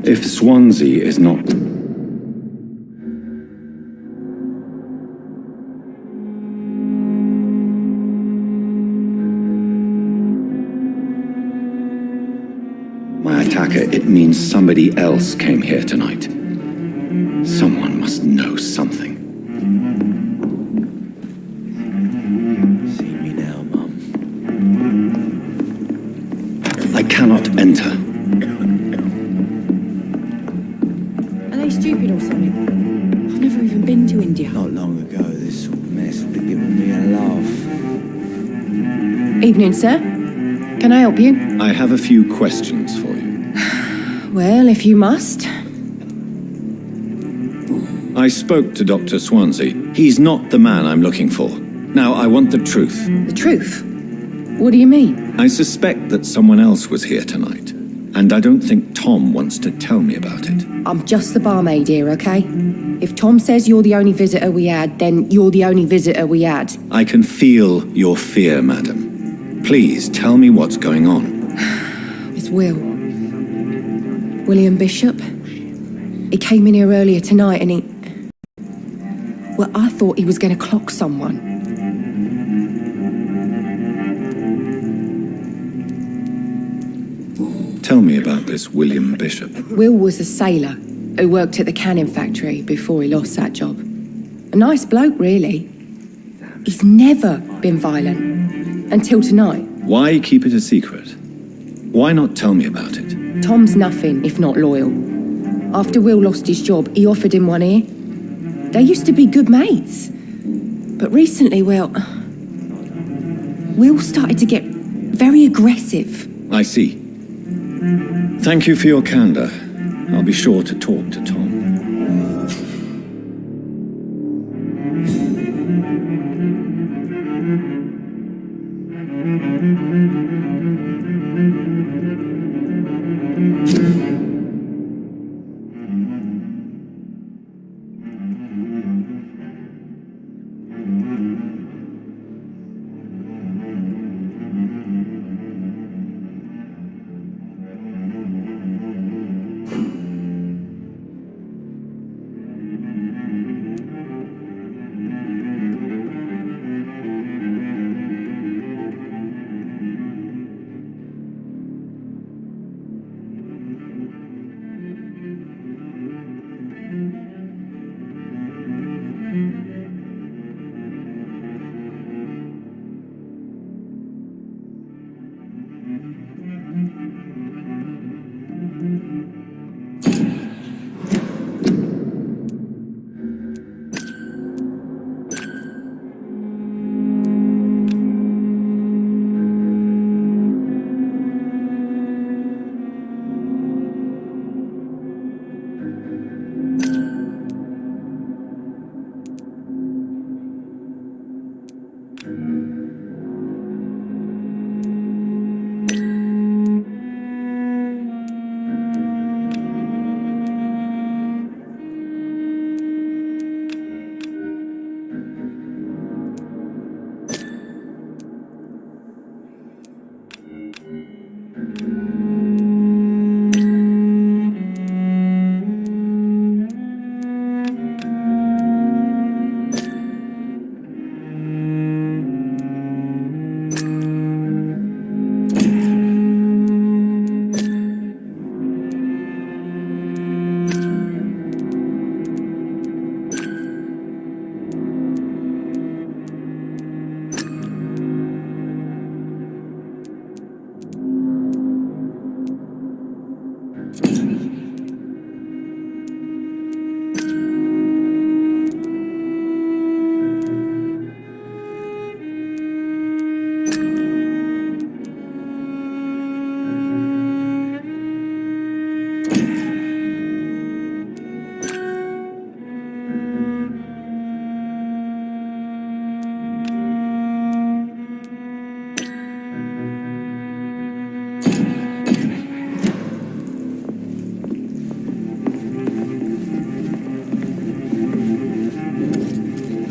If Swansea is not... my attacker, it means somebody else came here tonight. Someone must know something. See me now, Mum. I cannot enter. Are they stupid or something? I've never even been to India. Not long ago, this sort of mess would have given me a laugh. Evening, sir. Can I help you? I have a few questions for you. Well, if you must. I spoke to Dr. Swansea. He's not the man I'm looking for. Now, I want the truth. The truth? What do you mean? I suspect that someone else was here tonight, and I don't think Tom wants to tell me about it. I'm just the barmaid here, okay? If Tom says you're the only visitor we had, then you're the only visitor we had. I can feel your fear, madam. Please tell me what's going on. It's William Bishop. He came in here earlier tonight and he... well, I thought he was going to clock someone. Tell me about this William Bishop. Will was a sailor who worked at the canning factory before he lost that job. A nice bloke, really. He's never been violent. Until tonight. Why keep it a secret? Why not tell me about it? Tom's nothing if not loyal. After Will lost his job, he offered him one ear. They used to be good mates. But recently, well... Will started to get very aggressive. I see. Thank you for your candor. I'll be sure to talk to Tom.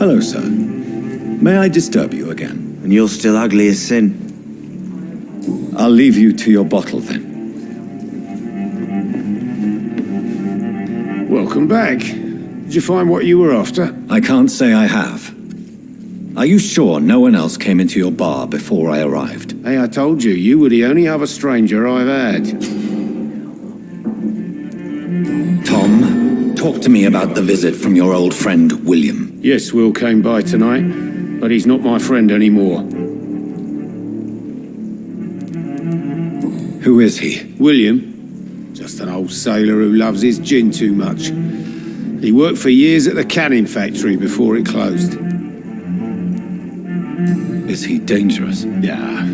Hello, sir. May I disturb you again? And you're still ugly as sin. I'll leave you to your bottle then. Welcome back. Did you find what you were after? I can't say I have. Are you sure no one else came into your bar before I arrived? Hey, I told you, you were the only other stranger I've had. Tom, talk to me about the visit from your old friend, William. Yes, Will came by tonight, but he's not my friend anymore. Who is he? William? Just an old sailor who loves his gin too much. He worked for years at the canning factory before it closed. Is he dangerous? Yeah.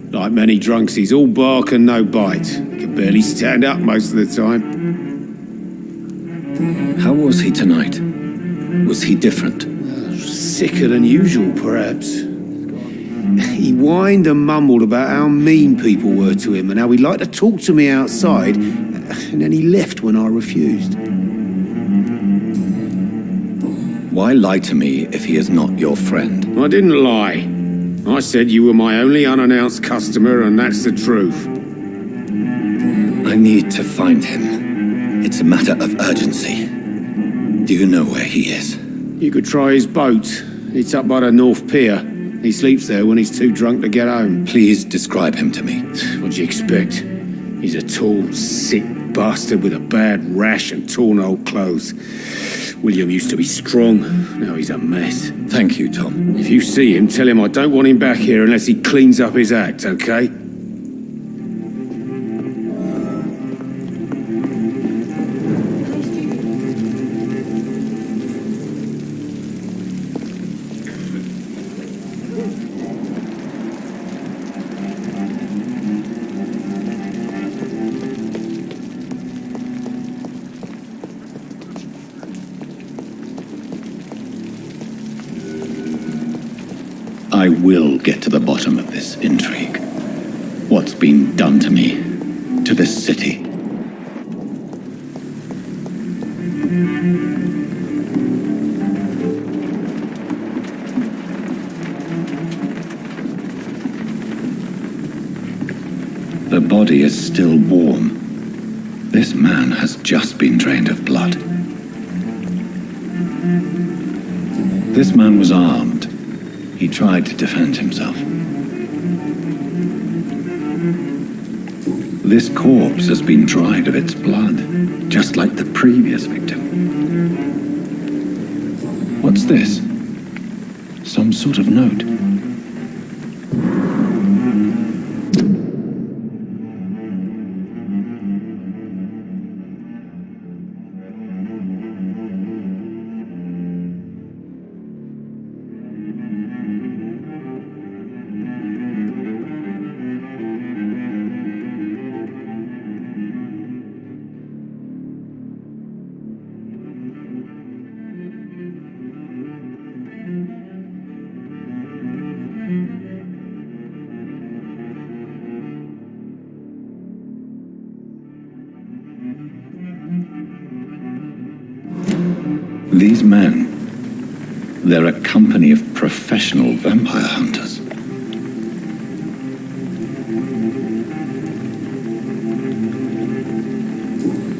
Like many drunks, he's all bark and no bite. He can barely stand up most of the time. How was he tonight? Was he different? Sicker than usual, perhaps. He whined and mumbled about how mean people were to him and how he'd like to talk to me outside, and then he left when I refused. Why lie to me if he is not your friend? I didn't lie. I said you were my only unannounced customer, and that's the truth. I need to find him. It's a matter of urgency. Do you know where he is? You could try his boat. It's up by the North Pier. He sleeps there when he's too drunk to get home. Please describe him to me. What'd you expect? He's a tall, sick bastard with a bad rash and torn old clothes. William used to be strong. Now he's a mess. Thank you, Tom. If you see him, tell him I don't want him back here unless he cleans up his act, okay? I will get to the bottom of this intrigue. What's been done to me, to this city. The body is still warm. This man has just been drained of blood. This man was armed. He tried to defend himself. This corpse has been dried of its blood, just like the previous victim. What's this? Some sort of note. These men, they're a company of professional vampire hunters.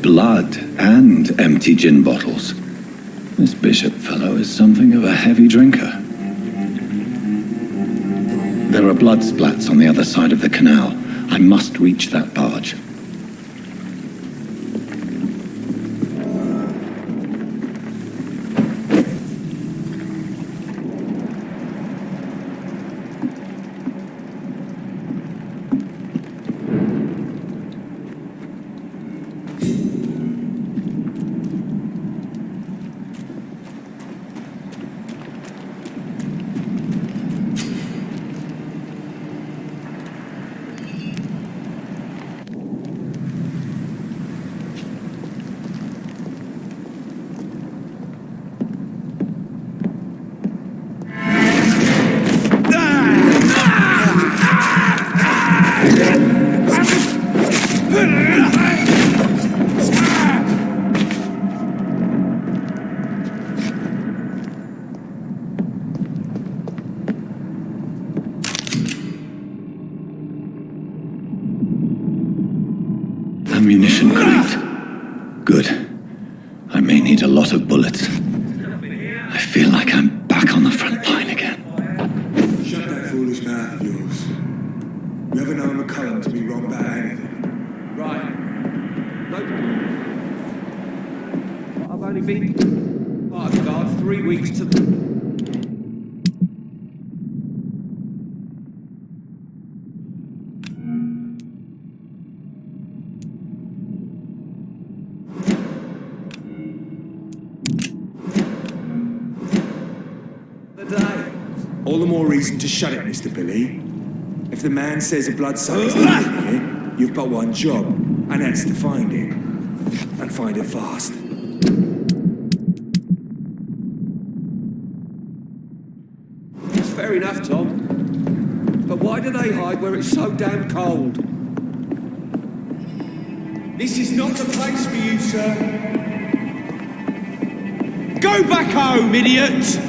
Blood and empty gin bottles. This Bishop fellow is something of a heavy drinker. There are blood splats on the other side of the canal. I must reach that barge. ammunition crate. Good. I may need a lot of bullets. I feel like I'm back on the front line again. Shut that foolish mouth of yours. You haven't known McCullum to be wrong about anything. Right. No. I've only been part of the guard 3 weeks to... All the more reason to shut it, Mr. Billy. If the man says a bloodsucker's not in here, you've got one job, and that's to find it. And find it fast. It's fair enough, Tom. But why do they hide where it's so damn cold? This is not the place for you, sir. Go back home, idiot!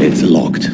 It's locked.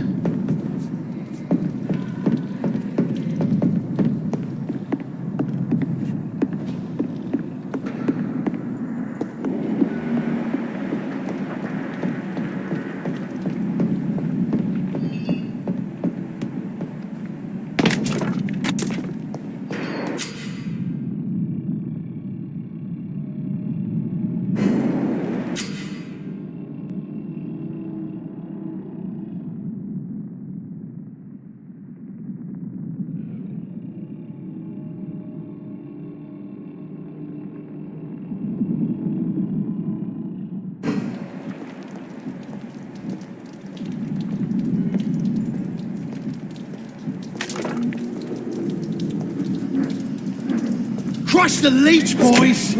Crush the leech, boys!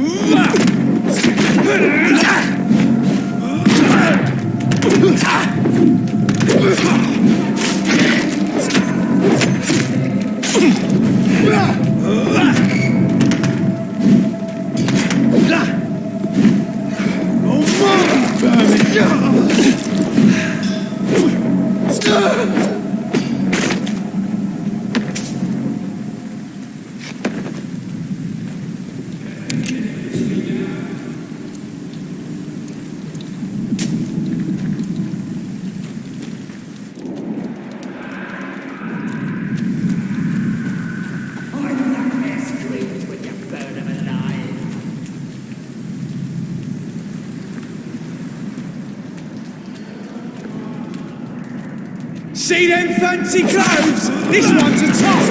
See them fancy clothes? This one's a top!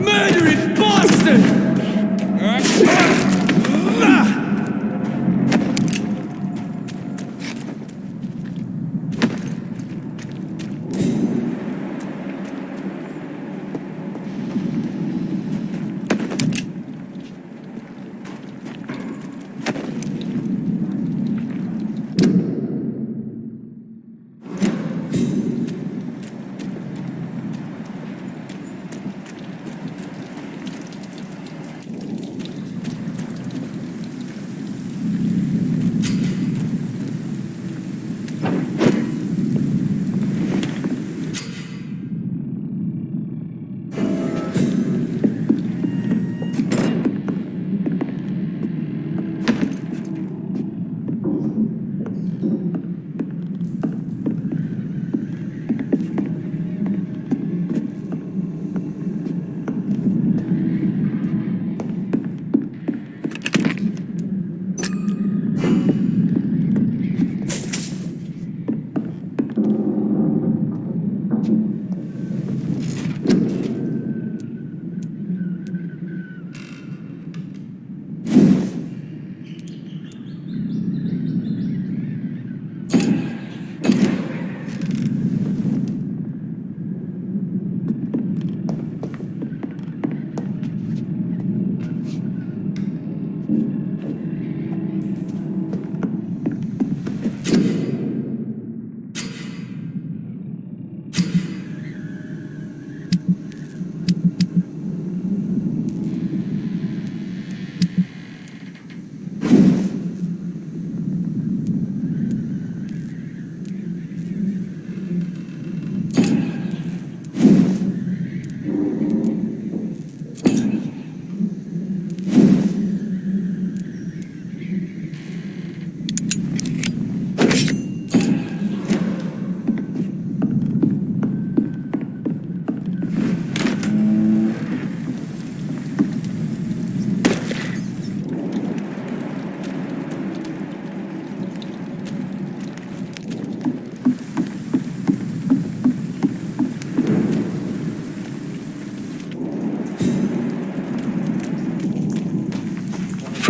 Murdering bastard!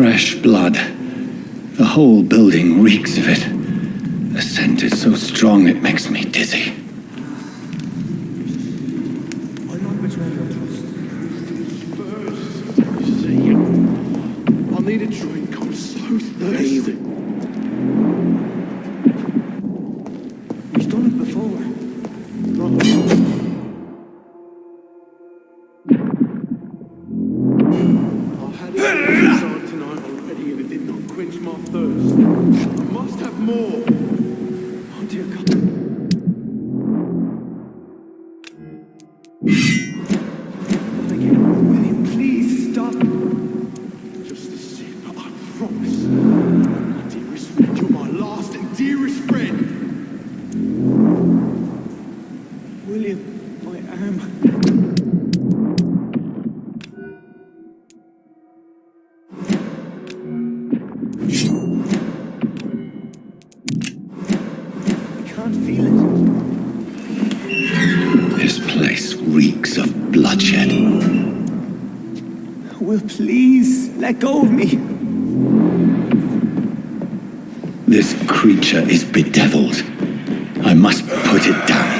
Fresh blood. The whole building reeks of it. The scent is so strong it makes me dizzy. I'll not betray your trust. I need a drink. I'm so thirsty. He's done it before. I had it inside tonight already and it did not quench my thirst. I must have more. Oh dear God. William, please stop. Just a sip, I promise. My dearest friend, you're my last and dearest friend. William, I am. I can't feel it. This place reeks of bloodshed. Will, please, let go of me. This creature is bedeviled. I must put it down.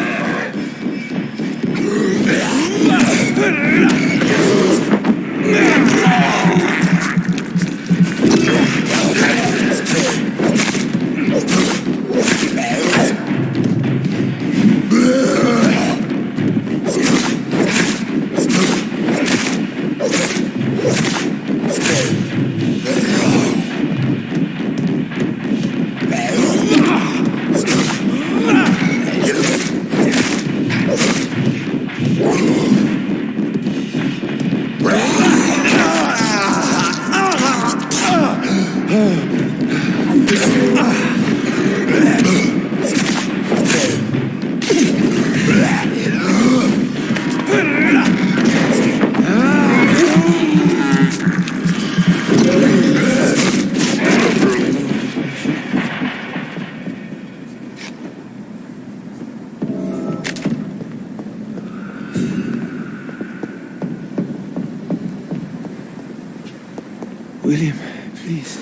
William, please.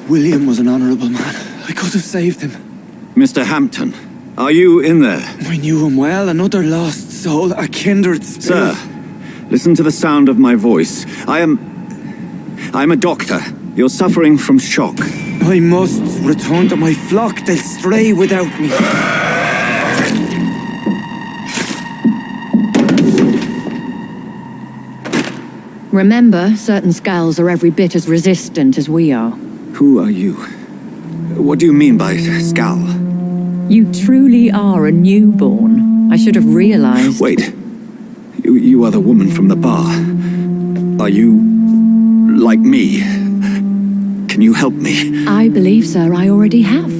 William was an honourable man. I could have saved him. Mr. Hampton, are you in there? I knew him well, another lost soul, a kindred spirit. Sir, listen to the sound of my voice. I'm a doctor. You're suffering from shock. I must return to my flock. They'll stray without me. Remember, certain skulls are every bit as resistant as we are. Who are you? What do you mean by skull? You truly are a newborn. I should have realized. Wait. You are the woman from the bar. Are you like me? Can you help me? I believe, sir, I already have.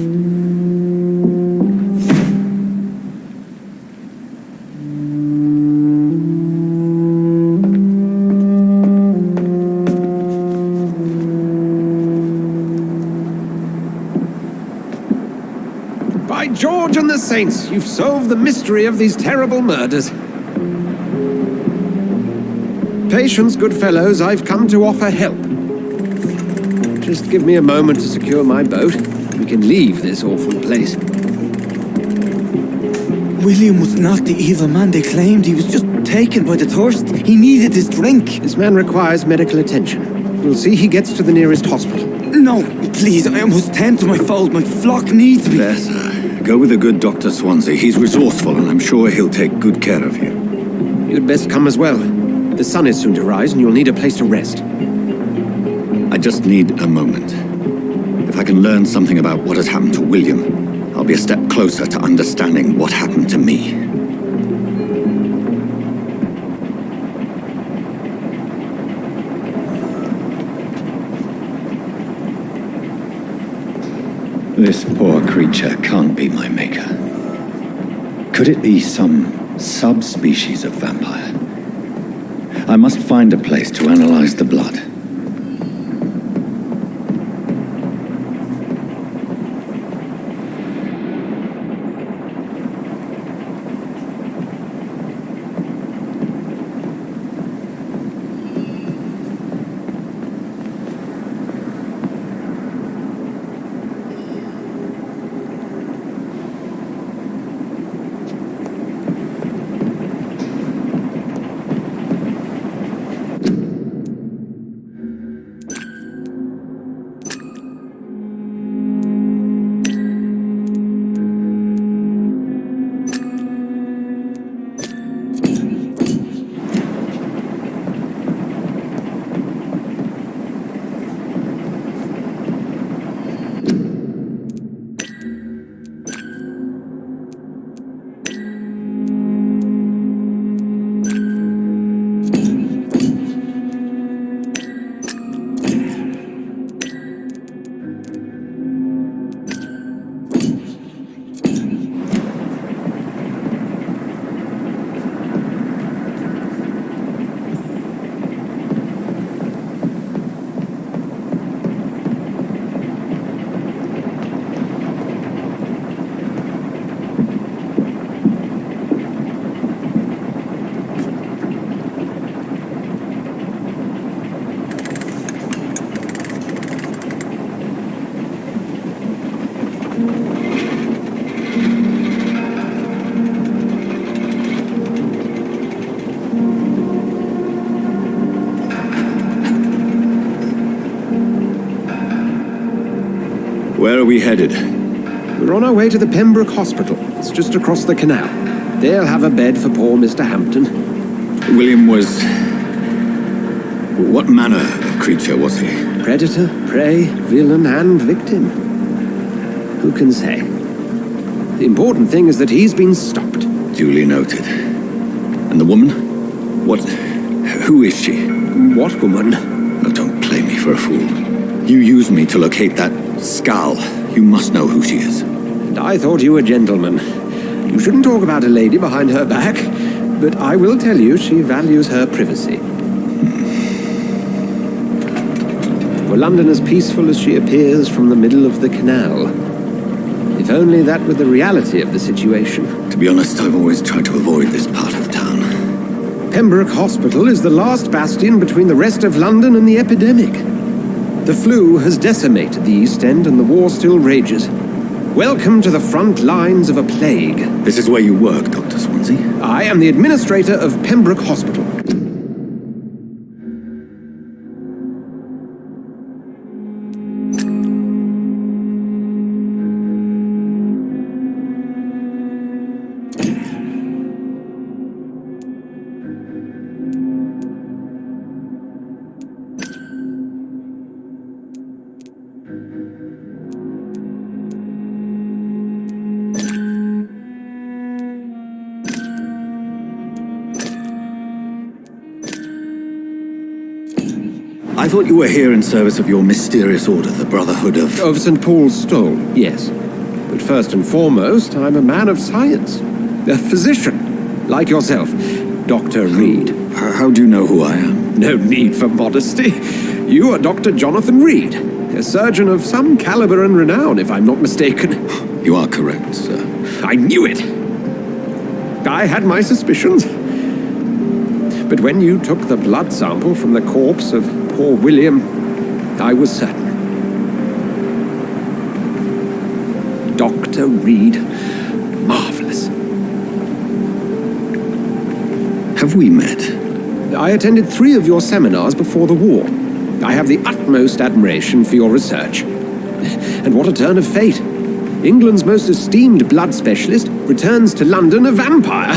By George and the Saints, you've solved the mystery of these terrible murders. Patience, good fellows, I've come to offer help. Just give me a moment to secure my boat. We can leave this awful place. William was not the evil man they claimed. He was just taken by the thirst. He needed his drink. This man requires medical attention. We'll see he gets to the nearest hospital. No, please, I must tend to my fold. My flock needs me. There, sir. Go with the good Dr. Swansea. He's resourceful, and I'm sure he'll take good care of you. You'd best come as well. The sun is soon to rise, and you'll need a place to rest. I just need a moment. If I can learn something about what has happened to William, I'll be a step closer to understanding what happened to me. This poor creature can't be my maker. Could it be some subspecies of vampire? I must find a place to analyze the blood. are we headed? We're on our way to the Pembroke Hospital. It's just across the canal. They'll have a bed for poor Mr. Hampton. William was... What manner of creature was he? Predator, prey, villain, and victim. Who can say? The important thing is that he's been stopped. Duly noted. And the woman? What... Who is she? What woman? Oh, don't play me for a fool. You used me to locate that skull. You must know who she is. And I thought you a gentleman. You shouldn't talk about a lady behind her back, but I will tell you she values her privacy. Were London as peaceful as she appears from the middle of the canal? If only that were the reality of the situation. To be honest, I've always tried to avoid this part of town. Pembroke Hospital is the last bastion between the rest of London and the epidemic. The flu has decimated the East End and the war still rages. Welcome to the front lines of a plague. This is where you work, Dr. Swansea? I am the administrator of Pembroke Hospital. I thought you were here in service of your mysterious order, the Brotherhood of... Of St. Paul's Stole, yes. But first and foremost, I'm a man of science. A physician, like yourself, Dr. Reed. How do you know who I am? No need for modesty. You are Dr. Jonathan Reed, a surgeon of some caliber and renown, if I'm not mistaken. You are correct, sir. I knew it! I had my suspicions. But when you took the blood sample from the corpse of poor William, I was certain. Dr. Reed, marvelous. Have we met? I attended 3 of your seminars before the war. I have the utmost admiration for your research. And what a turn of fate. England's most esteemed blood specialist returns to London a vampire.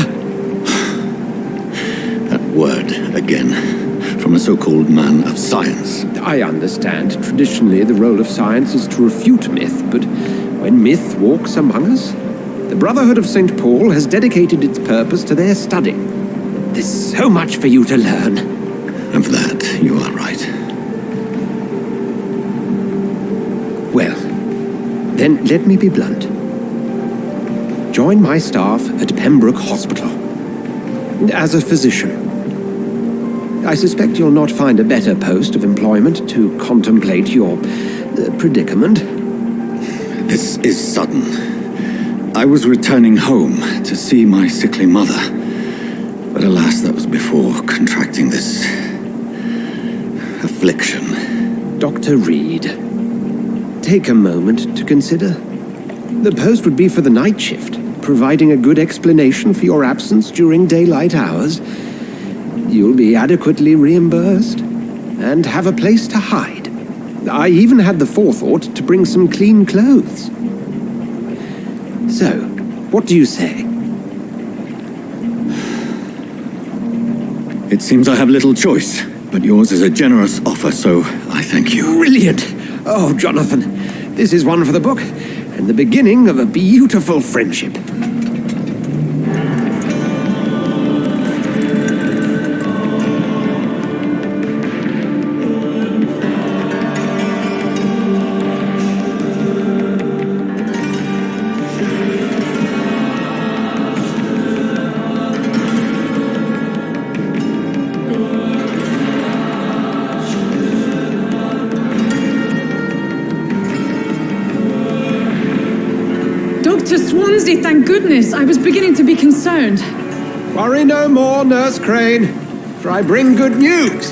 That word, again. From a so-called man of science. I understand. Traditionally, the role of science is to refute myth, but when myth walks among us, the Brotherhood of St. Paul has dedicated its purpose to their study. There's so much for you to learn. And for that, you are right. Well, then let me be blunt. Join my staff at Pembroke Hospital. As a physician. I suspect you'll not find a better post of employment to contemplate your predicament. This is sudden. I was returning home to see my sickly mother. But alas, that was before contracting this... affliction. Dr. Reed, take a moment to consider. The post would be for the night shift, providing a good explanation for your absence during daylight hours. You'll be adequately reimbursed and have a place to hide. I even had the forethought to bring some clean clothes. So, what do you say? It seems I have little choice, but yours is a generous offer, so I thank you. Brilliant! Oh, Jonathan, this is one for the book, and the beginning of a beautiful friendship. Dr. Swansea, thank goodness. I was beginning to be concerned. Worry no more, Nurse Crane, for I bring good news.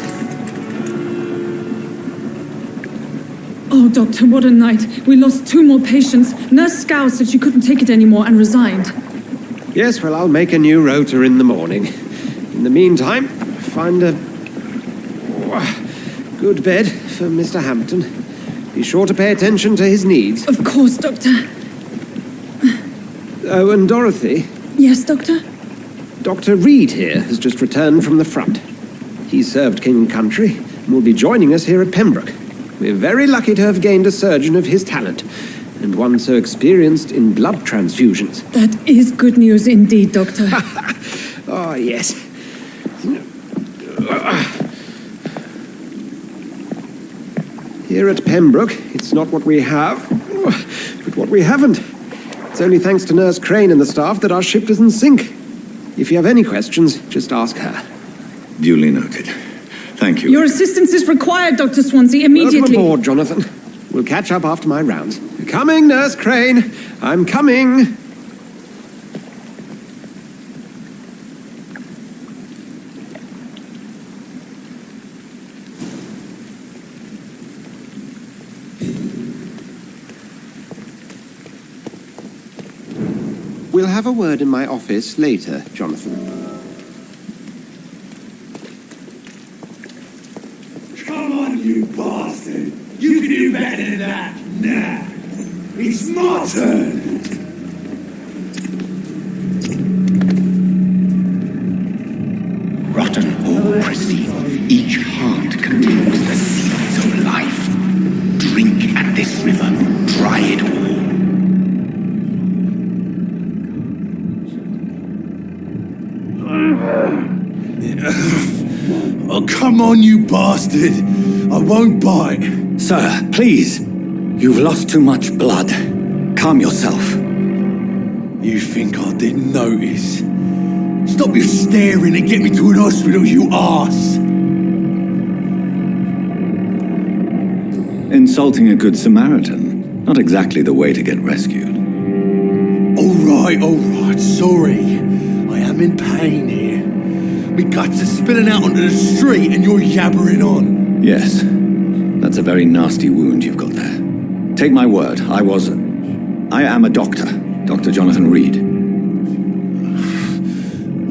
Oh, Doctor, what a night. We lost 2 more patients. Nurse Scow said she couldn't take it anymore and resigned. Yes, well, I'll make a new rota in the morning. In the meantime, find a good bed for Mr. Hampton. Be sure to pay attention to his needs. Of course, Doctor. Oh, and Dorothy, Yes, Doctor? Dr. Reed here has just returned from the front. He served King and Country and will be joining us here at Pembroke. We're very lucky to have gained a surgeon of his talent, and one so experienced in blood transfusions. That is good news indeed, Doctor. Oh, yes. Here at Pembroke, it's not what we have, but what we haven't. It's only thanks to Nurse Crane and the staff that our ship doesn't sink. If you have any questions, just ask her. Duly noted. Thank you. Your assistance is required, Dr. Swansea, immediately. Welcome aboard, Jonathan. We'll catch up after my rounds. Coming, Nurse Crane. I'm coming. We'll have a word in my office later, Jonathan. Come on, you bastard! You can do better than that! Nah! It's my turn! Rotten or pristine, each heart contains the seeds of life. Drink at this river, dry it all. Oh, come on, you bastard! I won't bite. Sir, please. You've lost too much blood. Calm yourself. You think I didn't notice? Stop your staring and get me to an hospital, you arse! Insulting a good Samaritan. Not exactly the way to get rescued. All right, sorry. I am in pain here. My guts are spilling out onto the street and you're yabbering on. Yes. That's a very nasty wound you've got there. Take my word, I am a doctor. Dr. Jonathan Reed.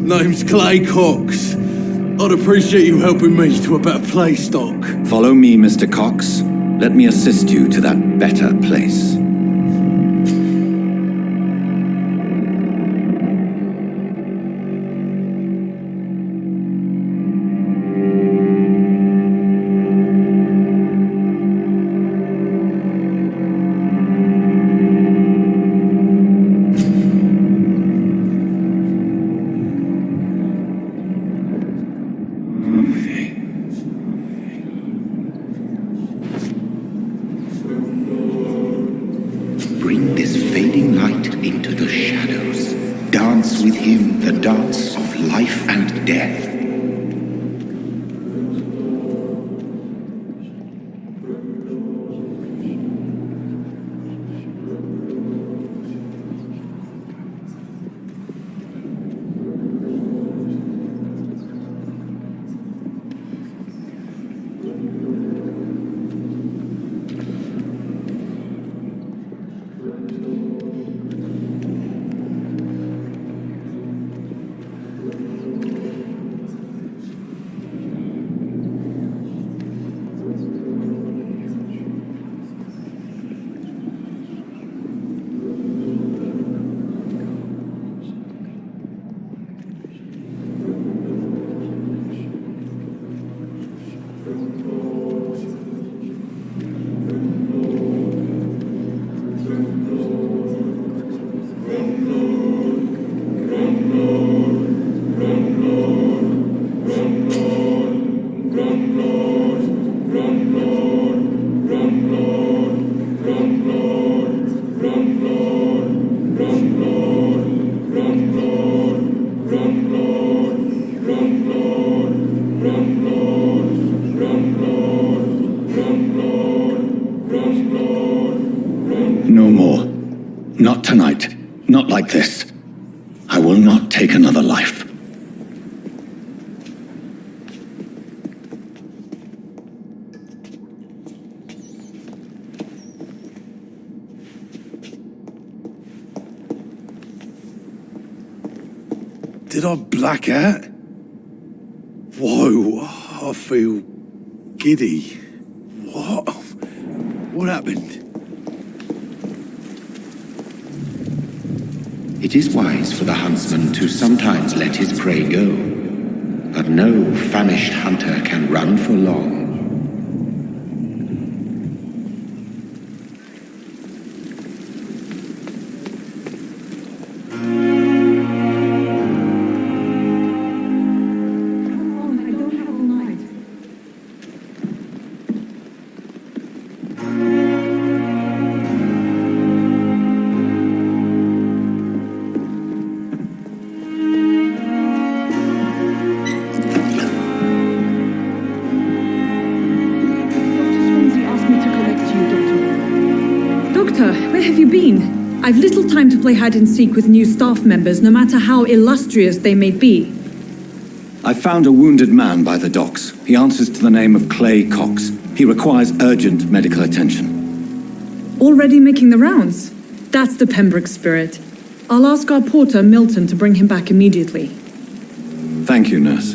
Name's Clay Cox. I'd appreciate you helping me to a better place, Doc. Follow me, Mr. Cox. Let me assist you to that better place. Bring this fading light into the shadows. Dance with him the dance of life and death. No more. Not tonight. Not like this. I will not take another life. Did I black out? Whoa, I feel giddy. What? What happened? It is wise for the huntsman to sometimes let his prey go, but no famished hunter can run for long. I've little time to play hide and seek with new staff members, no matter how illustrious they may be. I found a wounded man by the docks. He answers to the name of Clay Cox. He requires urgent medical attention. Already making the rounds? That's the Pembroke spirit. I'll ask our porter, Milton, to bring him back immediately. Thank you, nurse.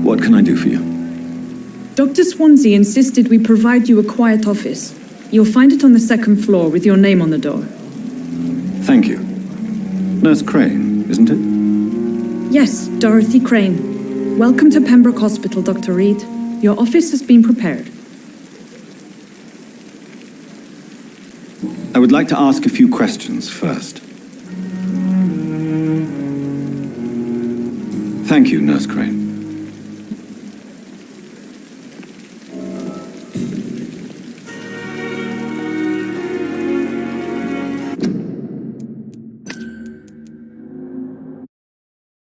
What can I do for you? Dr. Swansea insisted we provide you a quiet office. You'll find it on the second floor with your name on the door. Thank you. Nurse Crane, isn't it? Yes, Dorothy Crane. Welcome to Pembroke Hospital, Dr. Reed. Your office has been prepared. I would like to ask a few questions first. Thank you, Nurse Crane.